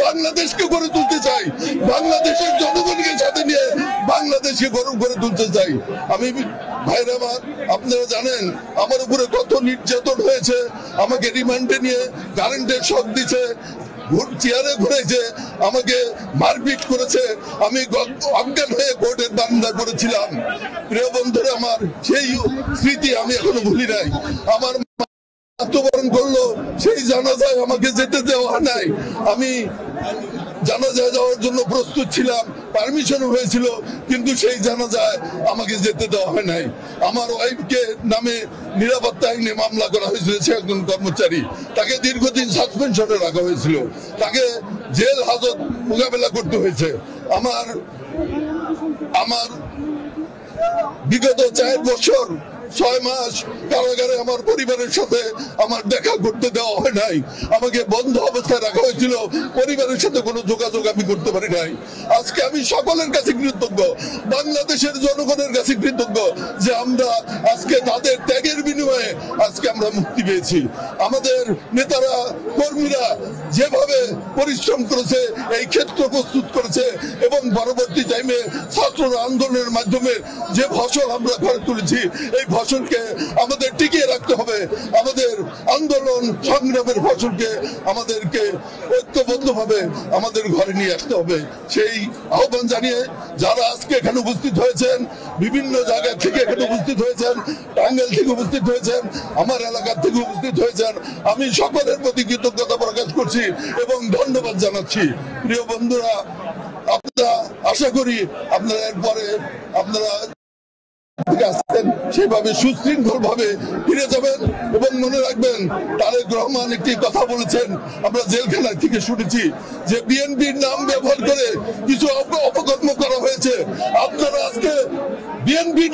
বাংলাদেশকে গড়ে তুলতে চাই, বাংলাদেশের জনগণকে সাথে নিয়ে বাংলাদেশকে গড়ে তুলতে চাই। আমি ভাইরা আমার, আপনারা জানেন আমার উপরে কত নির্যাতন হয়েছে, আমাকে রিমান্ডে নিয়ে কারেন্টের শক দিচ্ছে, চেয়ারে ঘুরেছে, আমাকে মারপিট করেছে, আমি অজ্ঞান হয়ে কোর্টের বারান্দা করেছিলাম। প্রিয় বন্ধুরা আমার, সেই স্মৃতি আমি এখনো ভুলি নাই। আমার মৃত্যুবরণ করলো, সেই জানাজায় আমাকে যেতে দেওয়া নাই। আমি জানাজায় যাওয়ার জন্য প্রস্তুত ছিলাম, পারমিশন হয়েছিল, কিন্তু সেই জানাজায় আমাকে যেতে দেওয়া হয় নাই। আমার ওয়াইফকে নামে নিরাপত্তা আইনে মামলা করা হয়েছিল, সে একজন কর্মচারী, তাকে দীর্ঘদিন সাসপেনশনে রাখা হয়েছিল, তাকে জেল হাজত মোকাবেলা করতে হয়েছে। আমার বিগত 4 বছর 6 মাস কারাগারে আমার পরিবারের সাথে আমার দেখা করতে দেওয়া হয় নাই। আমাকে বন্ধ অবস্থায় রাখা হয়েছিল, পরিবারের সাথে কোনো যোগাযোগ আমি করতে পারি নাই। আজকে আমি সকলের কাছে কৃতজ্ঞ, বাংলাদেশের জনগণের কাছে কৃতজ্ঞ যে আমরা আজকে তাদের ত্যাগের বিনিময়ে আজকে আমরা মুক্তি পেয়েছি। আমাদের নেতারা কর্মীরা যেভাবে পরিশ্রম করেছে, এই ক্ষেত্র প্রস্তুত করেছে, এবং পরবর্তী টাইমে ছাত্র আন্দোলনের মাধ্যমে যে ফসল আমরা ঘরে তুলেছি, এই ফসলকে আমাদের টিকিয়ে রাখতে হবে। আমাদের আন্দোলন সংগ্রামের ফসলকে আমাদেরকে ঐক্যবদ্ধভাবে আমাদের ঘরে নিয়ে আসতে হবে। সেই আহ্বান জানিয়ে যারা আজকে এখানে উপস্থিত হয়েছেন, বিভিন্ন জায়গা থেকে এখানে উপস্থিত হয়েছেন, টাঙ্গাইল থেকে উপস্থিত হয়েছেন, আমার এলাকার থেকে উপস্থিত হয়েছেন, আমি সকলের প্রতি কৃতজ্ঞতা প্রকাশ করছি এবং ধন্যবাদ জানাচ্ছি। প্রিয় বন্ধুরা, আপনারা আশা করি আপনারা এরপরে আপনারা সেভাবে সুশৃঙ্খল ভাবে ফিরে যাবেন। এবং মনে রাখবেন, তারেক রহমান একটি কথা বলেছেন, আমরা জেলখানা থেকে শুনেছি, যে বিএনপির নাম ব্যবহার করে কিছু অপকর্ম করা হয়েছে। আপনারা আজকে বিএনপি